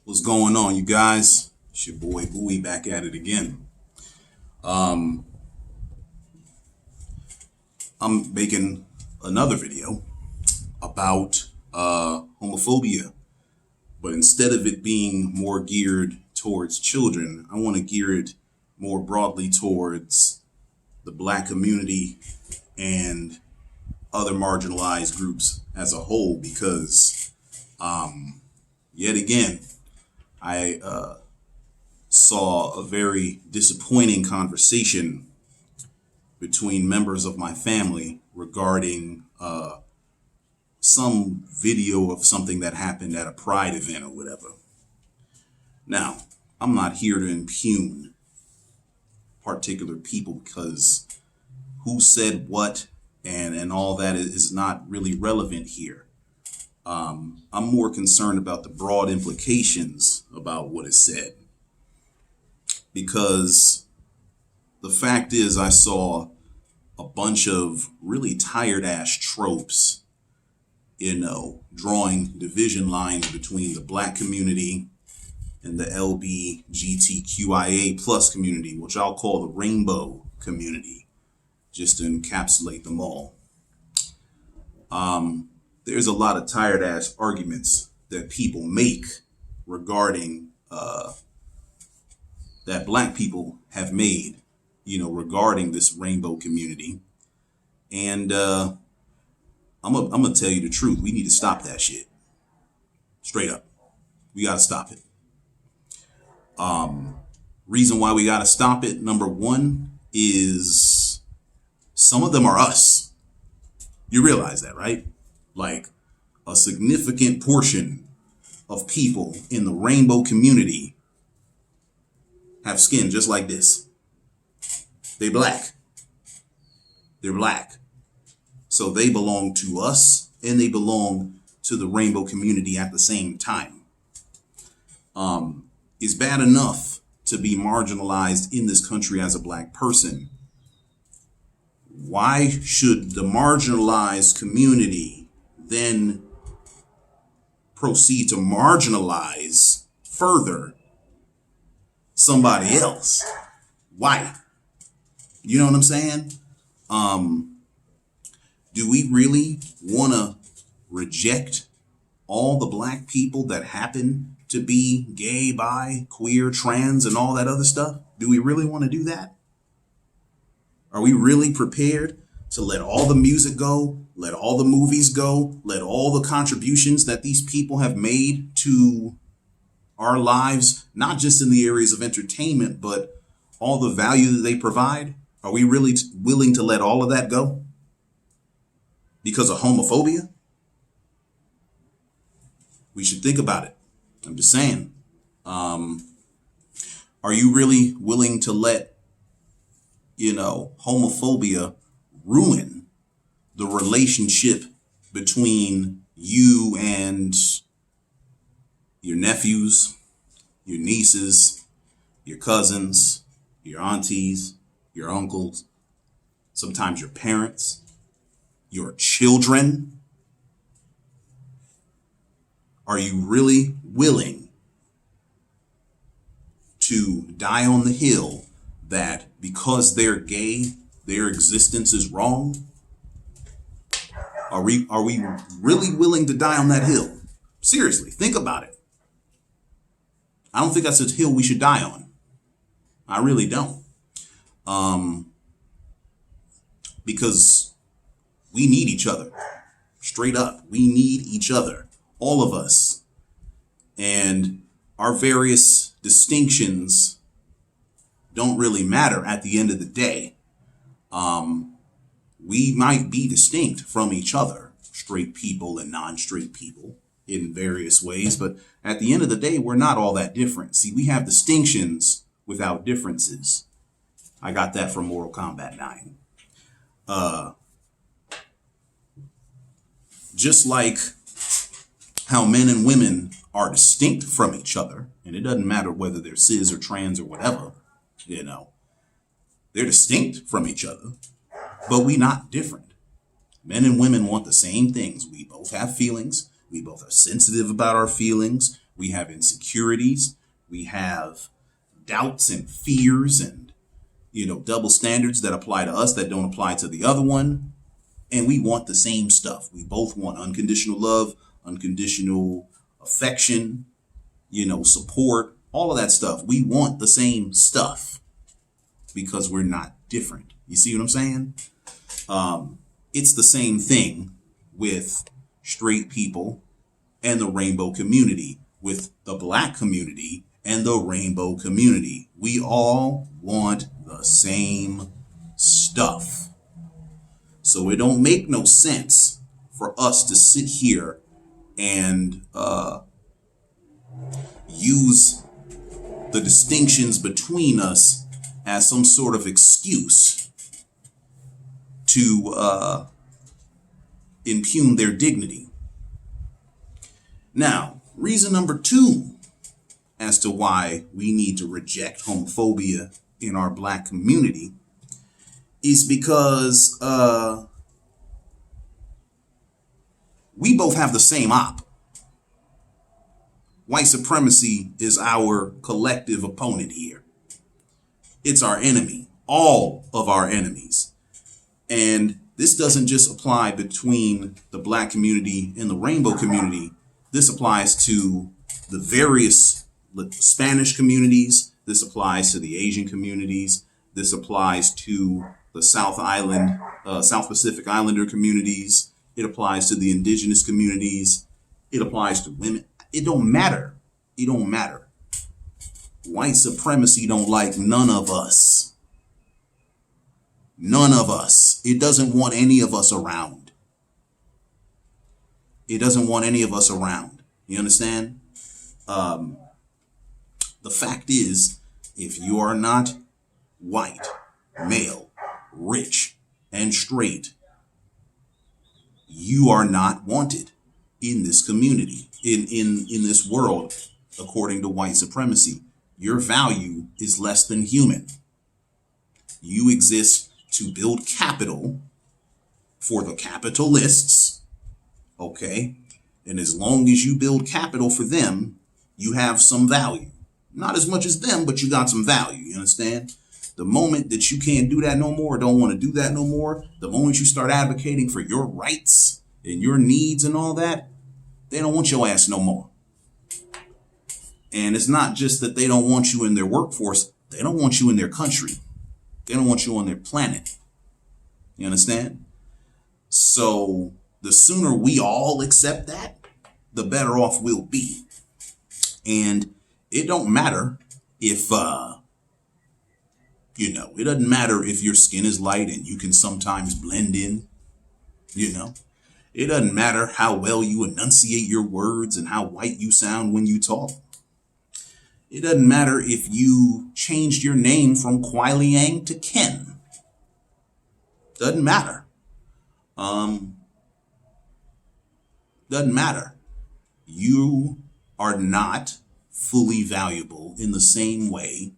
What's going on, you guys? It's your boy Bowie back at it again. I'm making another video about homophobia, but instead of it being more geared towards children, I want to gear it more broadly towards the Black community and other marginalized groups as a whole, because yet again, I saw a very disappointing conversation between members of my family regarding some video of something that happened at a Pride event or whatever. Now, I'm not here to impugn particular people, because who said what and all that is not really relevant here. I'm more concerned about the broad implications about what is said, because the fact is I saw a bunch of really tired ass tropes, drawing division lines between the Black community and the LGBTQIA plus community, which I'll call the rainbow community, just to encapsulate them all. There's a lot of tired ass arguments that people make regarding that Black people have made, regarding this rainbow community. And I'm gonna tell you the truth. We need to stop that shit. Straight up. We gotta stop it. Reason why we gotta stop it, number one, is some of them are us. You realize that, right? Like, a significant portion of people in the rainbow community have skin just like this. They Black. They're Black. So they belong to us and they belong to the rainbow community at the same time. It's bad enough to be marginalized in this country as a Black person. Why should the marginalized community then proceed to marginalize further somebody else? Why? You know what I'm saying? Do we really want to reject all the Black people that happen to be gay, bi, queer, trans, and all that other stuff? Do we really want to do that? Are we really prepared to let all the music go, let all the movies go, let all the contributions that these people have made to our lives, not just in the areas of entertainment, but all the value that they provide? Are we really willing to let all of that go because of homophobia? We should think about it. I'm just saying. Are you really willing to let, homophobia ruin the relationship between you and your nephews, your nieces, your cousins, your aunties, your uncles, sometimes your parents, your children? Are you really willing to die on the hill that because they're gay, their existence is wrong? Are we really willing to die on that hill? Seriously, think about it. I don't think that's a hill we should die on. I really don't. Because we need each other. Straight up. We need each other. All of us. And our various distinctions don't really matter at the end of the day. We might be distinct from each other, straight people and non-straight people, in various ways, but at the end of the day, we're not all that different. See, we have distinctions without differences. I got that from Mortal Kombat 9. Just like how men and women are distinct from each other, and it doesn't matter whether they're cis or trans or whatever, they're distinct from each other, but we not different. Men and women want the same things. We both have feelings. We both are sensitive about our feelings. We have insecurities. We have doubts and fears and, double standards that apply to us that don't apply to the other one. And we want the same stuff. We both want unconditional love, unconditional affection, support, all of that stuff. We want the same stuff because we're not different. You see what I'm saying? It's the same thing with straight people and the rainbow community, with the black community and the rainbow community. We all want the same stuff. So it don't make no sense for us to sit here and use the distinctions between us as some sort of excuse to impugn their dignity. Now, reason number 2 as to why we need to reject homophobia in our black community is because we both have the same op. White supremacy is our collective opponent here. It's our enemy, all of our enemies. And this doesn't just apply between the black community and the rainbow community. This applies to the various Spanish communities. This applies to the Asian communities. This applies to the South Pacific Islander communities. It applies to the indigenous communities. It applies to women. It don't matter. It don't matter. White supremacy don't like none of us. None of us. It doesn't want any of us around. It doesn't want any of us around. You understand? The fact is, if you are not white, male, rich, and straight, you are not wanted in this community, in this world, according to white supremacy. Your value is less than human. You exist to build capital for the capitalists, okay? And as long as you build capital for them, you have some value. Not as much as them, but you got some value, you understand? The moment that you can't do that no more, don't want to do that no more, the moment you start advocating for your rights and your needs and all that, they don't want your ass no more. And it's not just that they don't want you in their workforce, they don't want you in their country. They don't want you on their planet. You understand? So the sooner we all accept that, the better off we'll be. And it don't matter if, it doesn't matter if your skin is light and you can sometimes blend in, It doesn't matter how well you enunciate your words and how white you sound when you talk. It doesn't matter if you changed your name from Kwai Liang to Ken. Doesn't matter. Doesn't matter. You are not fully valuable in the same way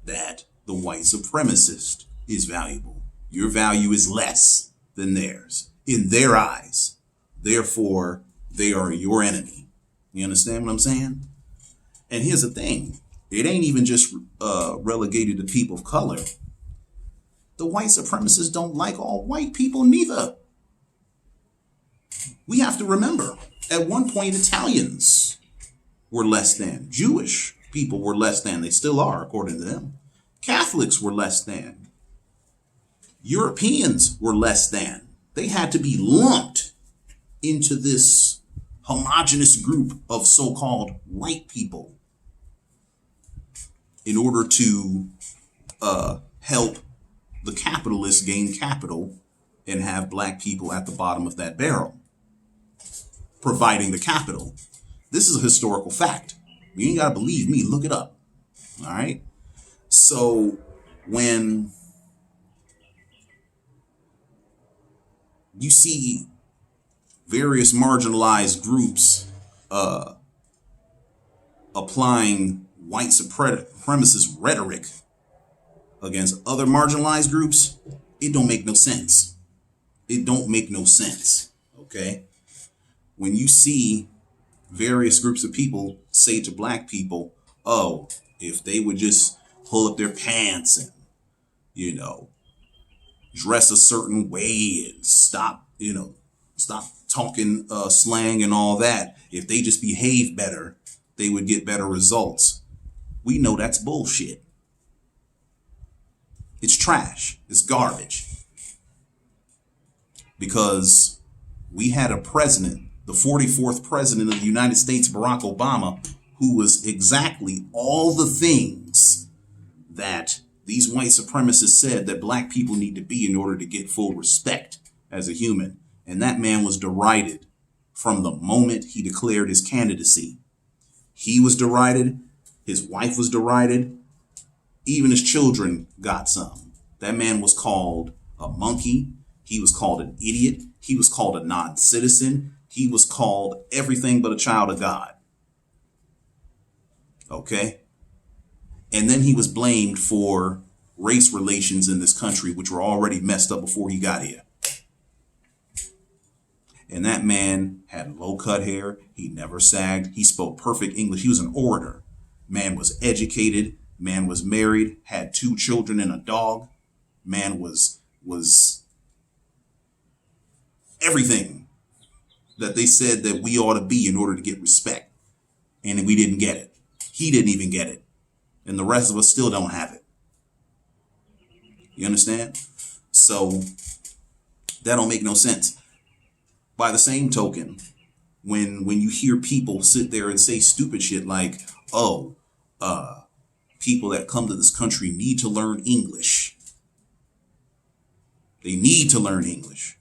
that the white supremacist is valuable. Your value is less than theirs in their eyes. Therefore, they are your enemy. You understand what I'm saying? And here's the thing. It ain't even just relegated to people of color. The white supremacists don't like all white people neither. We have to remember, at one point, Italians were less than. Jewish people were less than. They still are, according to them. Catholics were less than. Europeans were less than. They had to be lumped into this homogenous group of so-called white people in order to help the capitalists gain capital and have black people at the bottom of that barrel, providing the capital. This is a historical fact. You ain't got to believe me. Look it up. All right. So when you see various marginalized groups applying white supremacist rhetoric against other marginalized groups, it don't make no sense. It don't make no sense. Okay. When you see various groups of people say to black people, oh, if they would just pull up their pants and, you know, dress a certain way and stop talking slang and all that. If they just behave better, they would get better results. We know that's bullshit. It's trash. It's garbage. Because we had a president, the 44th president of the United States, Barack Obama, who was exactly all the things that these white supremacists said that black people need to be in order to get full respect as a human. And that man was derided from the moment he declared his candidacy. He was derided. His wife was derided. Even his children got some. That man was called a monkey. He was called an idiot. He was called a non-citizen. He was called everything but a child of God. Okay? And then he was blamed for race relations in this country, which were already messed up before he got here. And that man had low cut hair. He never sagged. He spoke perfect English. He was an orator. Man was educated. Man was married, had 2 children and a dog. Man was everything that they said that we ought to be in order to get respect. And we didn't get it. He didn't even get it. And the rest of us still don't have it. You understand? So that don't make no sense. By the same token, when you hear people sit there and say stupid shit like, oh, people that come to this country need to learn English. They need to learn English.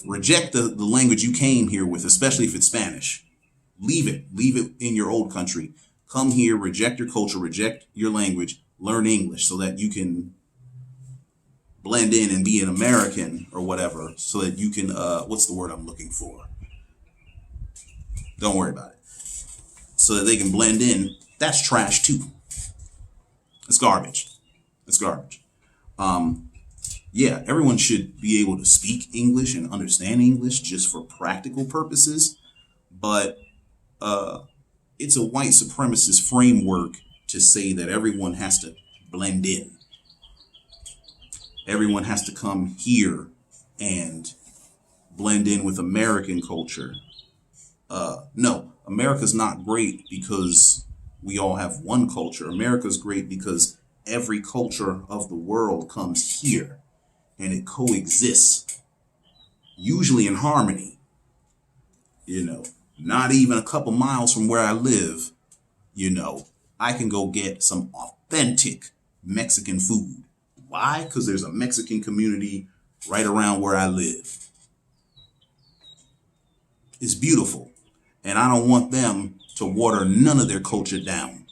Reject the language you came here with, especially if it's Spanish. Leave it. Leave it in your old country. Come here, reject your culture, reject your language, learn English so that you can blend in and be an American or whatever, so that you can, what's the word I'm looking for? Don't worry about it. So that they can blend in. That's trash too. It's garbage. It's garbage. Yeah, everyone should be able to speak English and understand English just for practical purposes. But it's a white supremacist framework to say that everyone has to blend in. Everyone has to come here and blend in with American culture. No, America's not great because we all have one culture. America's great because every culture of the world comes here and it coexists, usually in harmony. You know, not even a couple miles from where I live, you know, I can go get some authentic Mexican food. Why? Because there's a Mexican community right around where I live. It's beautiful. And I don't want them to water none of their culture down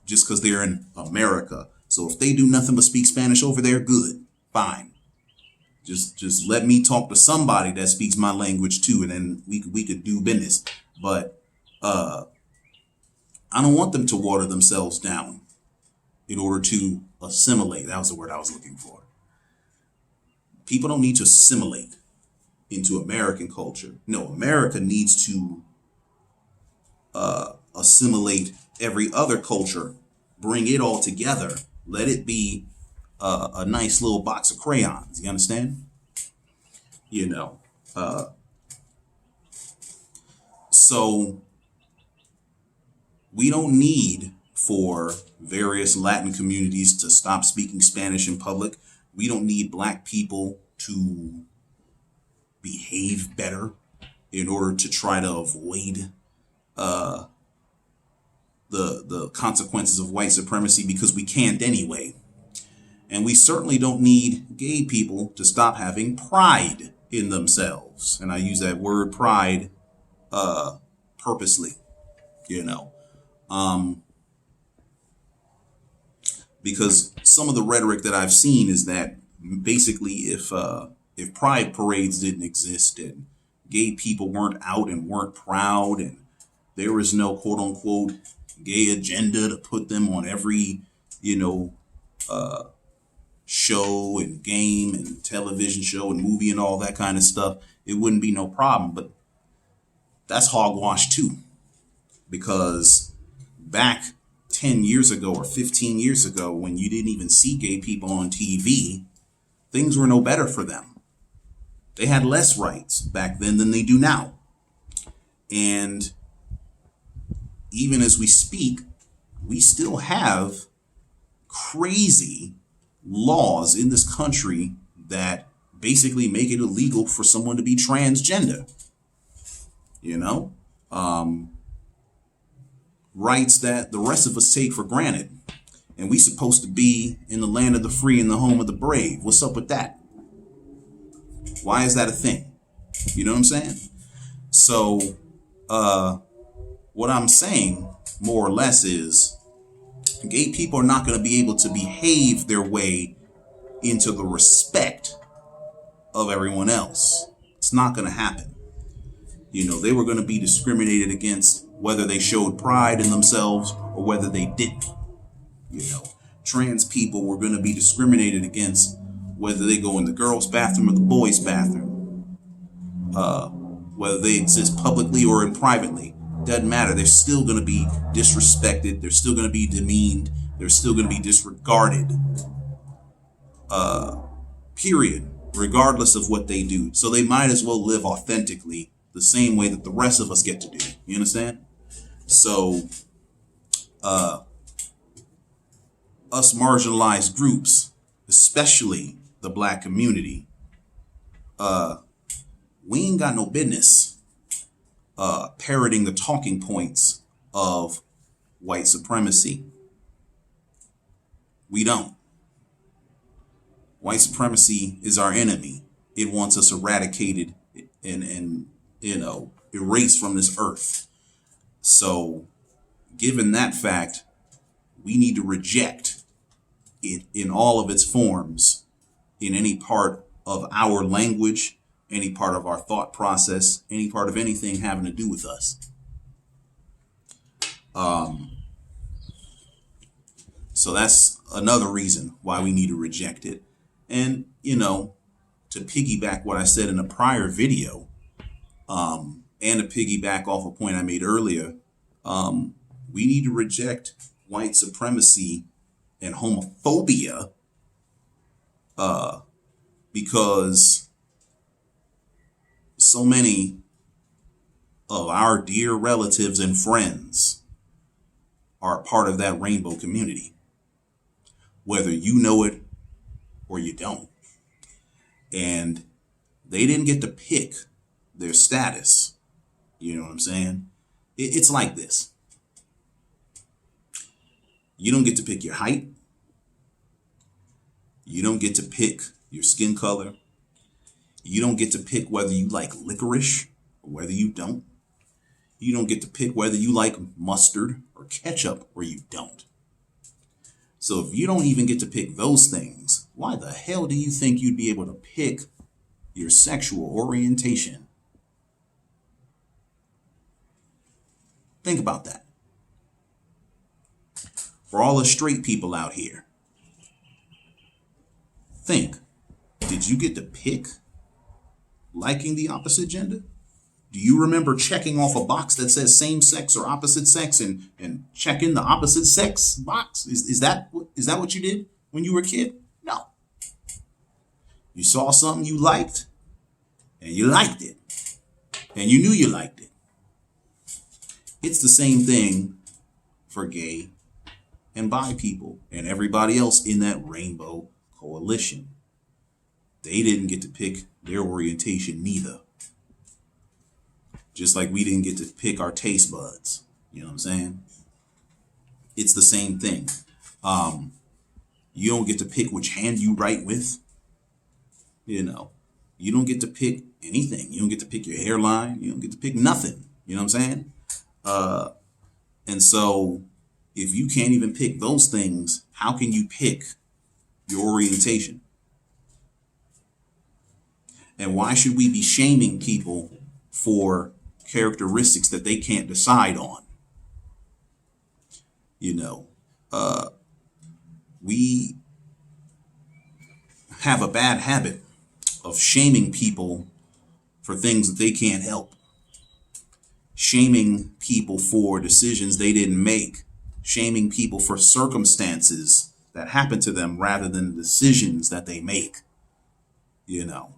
just because they're in America. So if they do nothing but speak Spanish over there, good, fine. Just let me talk to somebody that speaks my language too, and then we could do business. But I don't want them to water themselves down in order to assimilate. That was the word I was looking for. People don't need to assimilate into American culture. No, America needs to assimilate every other culture, bring it all together, let it be a nice little box of crayons. You understand? You know, so we don't need for various Latin communities to stop speaking Spanish in public. We don't need black people to behave better in order to try to avoid the consequences of white supremacy, because we can't anyway. And we certainly don't need gay people to stop having pride in themselves. And I use that word pride purposely, you know. Because some of the rhetoric that I've seen is that basically if pride parades didn't exist and gay people weren't out and weren't proud and there was no quote unquote gay agenda to put them on every, you know, show and game and television show and movie and all that kind of stuff, it wouldn't be no problem. But that's hogwash too. Because back 10 years ago or 15 years ago, when you didn't even see gay people on TV, things were no better for them. They had less rights back then than they do now. And even as we speak, we still have crazy laws in this country that basically make it illegal for someone to be transgender. You know, rights that the rest of us take for granted. And we supposed to be in the land of the free and the home of the brave. What's up with that? Why is that a thing? You know what I'm saying? So, what I'm saying more or less is gay people are not going to be able to behave their way into the respect of everyone else. It's not going to happen. You know, they were going to be discriminated against whether they showed pride in themselves or whether they didn't. You know, trans people were going to be discriminated against whether they go in the girls' bathroom or the boys' bathroom. Whether they exist publicly or in privately. Doesn't matter. They're still going to be disrespected. They're still going to be demeaned. They're still going to be disregarded. Period. Regardless of what they do. So they might as well live authentically the same way that the rest of us get to do. You understand? So, us marginalized groups, especially the black community, we ain't got no business parroting the talking points of white supremacy. We don't. White supremacy is our enemy. It wants us eradicated and erased from this earth. So, given that fact, we need to reject it in all of its forms, in any part of our language, any part of our thought process, any part of anything having to do with us. So that's another reason why we need to reject it. And, you know, to piggyback what I said in a prior video, and to piggyback off a point I made earlier, we need to reject white supremacy and homophobia because so many of our dear relatives and friends are a part of that rainbow community, whether you know it or you don't. And they didn't get to pick their status. You know what I'm saying? It's like this. You don't get to pick your height. You don't get to pick your skin color. You don't get to pick whether you like licorice or whether you don't. You don't get to pick whether you like mustard or ketchup or you don't. So if you don't even get to pick those things, why the hell do you think you'd be able to pick your sexual orientation? Think about that. For all the straight people out here, think, did you get to pick liking the opposite gender? Do you remember checking off a box that says same sex or opposite sex and checking the opposite sex box? Is that what you did when you were a kid? No. You saw something you liked and you liked it and you knew you liked it. It's the same thing for gay and bi people and everybody else in that rainbow coalition. They didn't get to pick their orientation neither. Just like we didn't get to pick our taste buds. You know what I'm saying? It's the same thing. You don't get to pick which hand you write with. You know, you don't get to pick anything. You don't get to pick your hairline. You don't get to pick nothing. You know what I'm saying? And so if you can't even pick those things, how can you pick your orientation? And why should we be shaming people for characteristics that they can't decide on? You know, we have a bad habit of shaming people for things that they can't help. shaming people for decisions they didn't make, shaming people for circumstances that happen to them rather than decisions that they make. You know,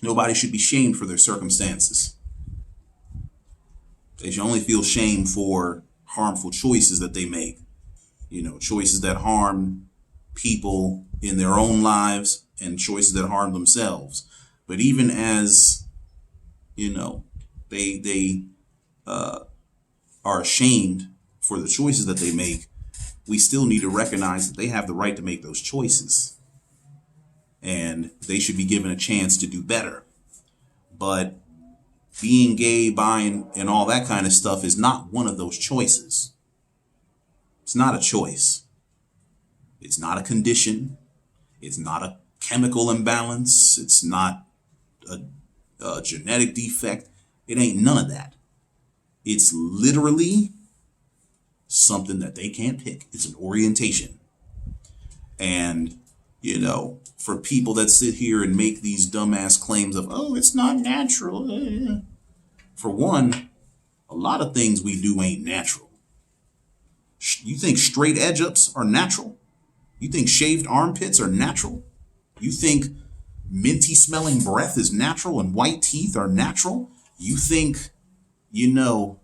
nobody should be shamed for their circumstances. They should only feel shame for harmful choices that they make. You know, choices that harm people in their own lives and choices that harm themselves. But even as, you know, they are ashamed for the choices that they make, we still need to recognize that they have the right to make those choices. And they should be given a chance to do better. But being gay, bi, and all that kind of stuff is not one of those choices. It's not a choice. It's not a condition. It's not a chemical imbalance. It's not a genetic defect. It ain't none of that. It's literally something that they can't pick. It's an orientation. And, you know, for people that sit here and make these dumbass claims of, oh, it's not natural. For one, a lot of things we do ain't natural. You think straight edge ups are natural? You think shaved armpits are natural? You think minty smelling breath is natural and white teeth are natural? You think, you know,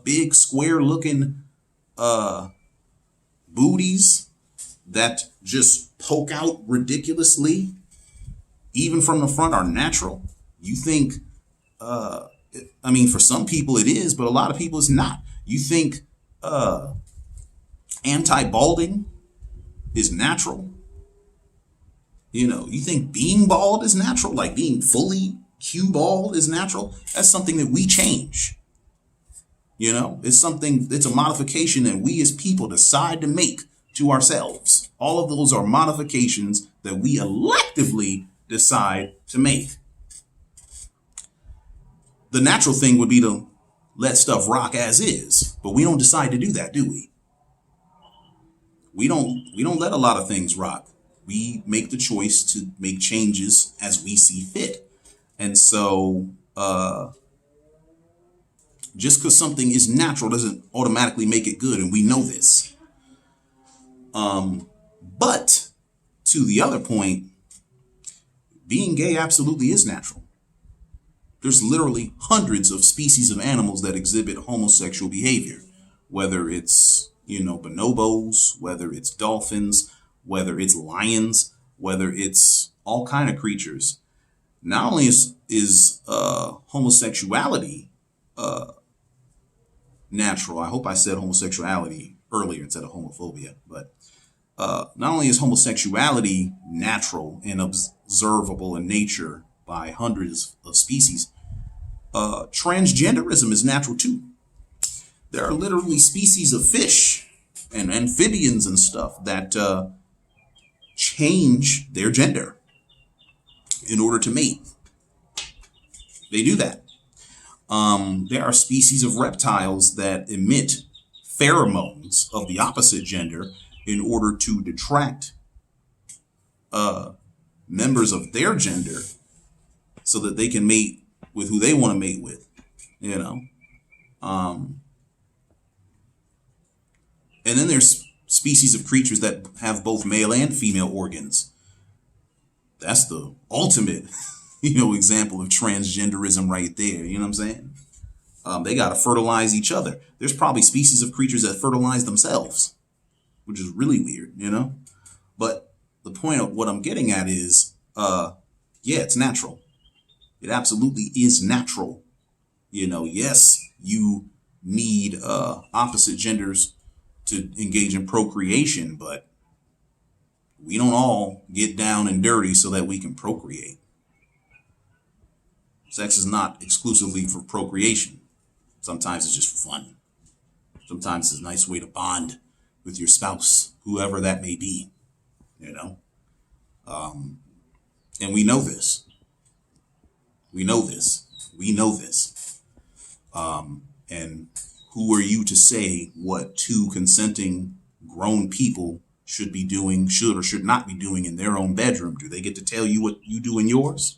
big square looking booties that just poke out ridiculously, even from the front, are natural? You think, I mean, for some people it is, but a lot of people it's not. You think anti-balding is natural? You know, you think being bald is natural, like being fully cue bald is natural? That's something that we change. You know, it's a modification that we as people decide to make to ourselves. All of those are modifications that we electively decide to make. The natural thing would be to let stuff rock as is, but we don't decide to do that, do we? We don't let a lot of things rock. We make the choice to make changes as we see fit. And so just because something is natural doesn't automatically make it good, and we know this. But to the other point, being gay absolutely is natural. There's literally hundreds of species of animals that exhibit homosexual behavior, whether it's, you know, bonobos, whether it's dolphins, whether it's lions, whether it's all kind of creatures. Not only is homosexuality natural. I hope I said homosexuality earlier instead of homophobia, but not only is homosexuality natural and observable in nature by hundreds of species, transgenderism is natural too. There are literally species of fish and amphibians and stuff that change their gender in order to mate. They do that. There are species of reptiles that emit pheromones of the opposite gender in order to detract members of their gender so that they can mate with who they want to mate with, you know. And then there's species of creatures that have both male and female organs. That's the ultimate, you know, example of transgenderism right there. You know what I'm saying? They got to fertilize each other. There's probably species of creatures that fertilize themselves, which is really weird, you know? But the point of what I'm getting at is, yeah, it's natural. It absolutely is natural. You know, yes, you need opposite genders to engage in procreation, but we don't all get down and dirty so that we can procreate. Sex is not exclusively for procreation. Sometimes it's just for fun. Sometimes it's a nice way to bond with your spouse, whoever that may be, you know? And we know this. We know this. We know this. And who are you to say what two consenting grown people should be doing, should or should not be doing in their own bedroom? Do they get to tell you what you do in yours?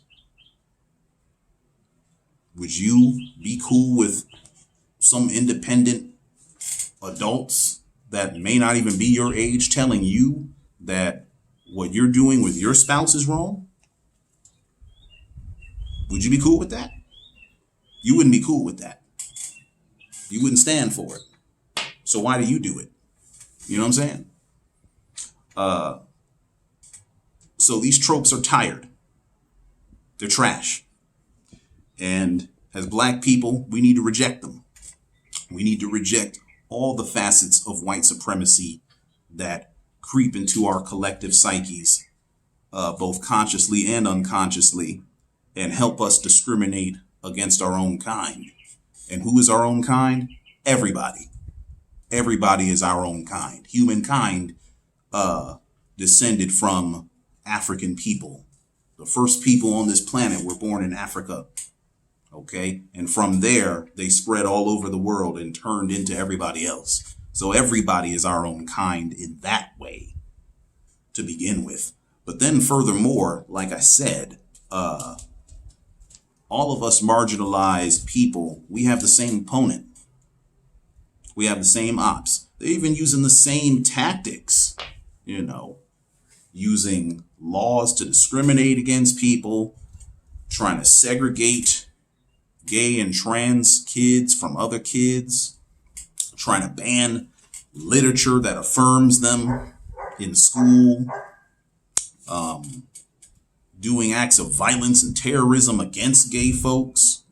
Would you be cool with some independent adults that may not even be your age telling you that what you're doing with your spouse is wrong? Would you be cool with that? You wouldn't be cool with that. You wouldn't stand for it. So why do you do it? You know what I'm saying? So these tropes are tired. They're trash. And as black people, we need to reject them. We need to reject all the facets of white supremacy that creep into our collective psyches, both consciously and unconsciously, and help us discriminate against our own kind. And who is our own kind? Everybody. Everybody is our own kind. Humankind descended from African people. The first people on this planet were born in Africa. Okay. And from there, they spread all over the world and turned into everybody else. So everybody is our own kind in that way to begin with. But then furthermore, like I said, all of us marginalized people, we have the same opponent. We have the same ops. They're even using the same tactics, using laws to discriminate against people, trying to segregate gay and trans kids from other kids, trying to ban literature that affirms them in school, doing acts of violence and terrorism against gay folks,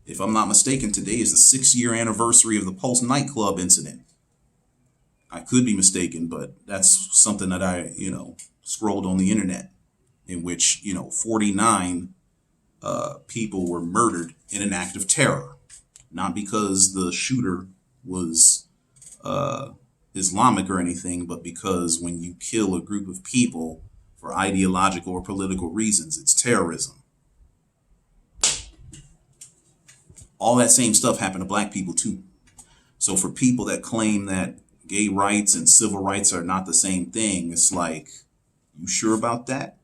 If I'm not mistaken, today is the 6-year anniversary of the Pulse nightclub incident. I could be mistaken, but that's something that I, scrolled on the internet, in which, 49 people were murdered in an act of terror. Not because the shooter was Islamic or anything, but because when you kill a group of people for ideological or political reasons, it's terrorism. All that same stuff happened to black people too. So for people that claim that gay rights and civil rights are not the same thing, it's like, you sure about that?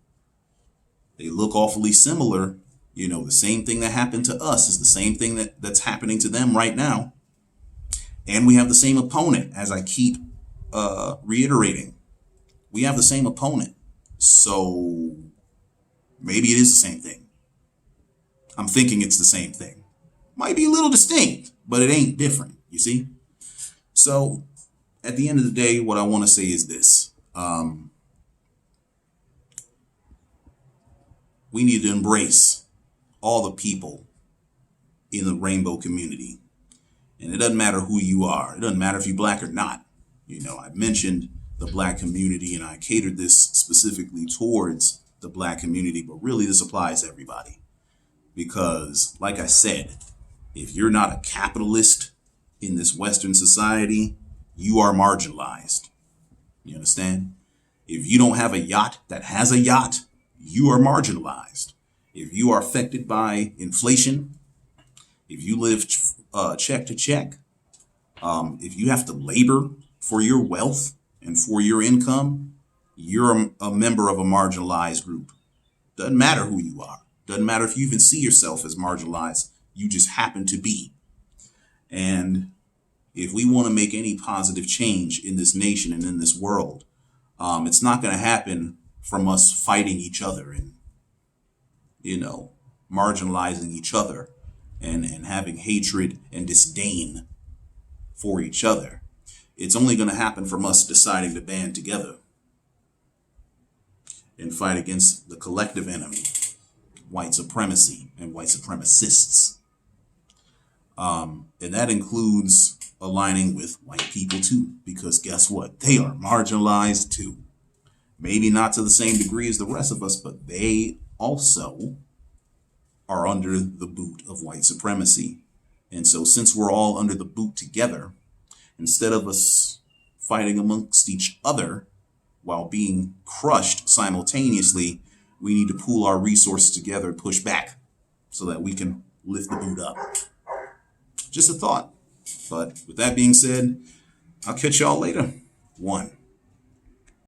They look awfully similar. The same thing that happened to us is the same thing that's happening to them right now. And we have the same opponent, as I keep reiterating. We have the same opponent. So maybe it is the same thing. I'm thinking it's the same thing. Might be a little distinct, but it ain't different, you see? So at the end of the day, what I want to say is this. We need to embrace all the people in the rainbow community. And it doesn't matter who you are. It doesn't matter if you're black or not. I mentioned the black community and I catered this specifically towards the black community, but really this applies to everybody. Because like I said, if you're not a capitalist in this Western society, you are marginalized. You understand? If you don't have a yacht that has a yacht, you are marginalized. If you are affected by inflation, if you live check to check, if you have to labor for your wealth and for your income, you're a member of a marginalized group. Doesn't matter who you are. Doesn't matter if you even see yourself as marginalized. You just happen to be. And if we want to make any positive change in this nation and in this world, it's not going to happen from us fighting each other and, marginalizing each other and having hatred and disdain for each other. It's only going to happen from us deciding to band together and fight against the collective enemy, white supremacy and white supremacists. And that includes aligning with white people too, because guess what? They are marginalized too. Maybe not to the same degree as the rest of us, but they also are under the boot of white supremacy. And so since we're all under the boot together, instead of us fighting amongst each other while being crushed simultaneously, we need to pool our resources together and push back so that we can lift the boot up. Just a thought. But with that being said, I'll catch y'all later. 1.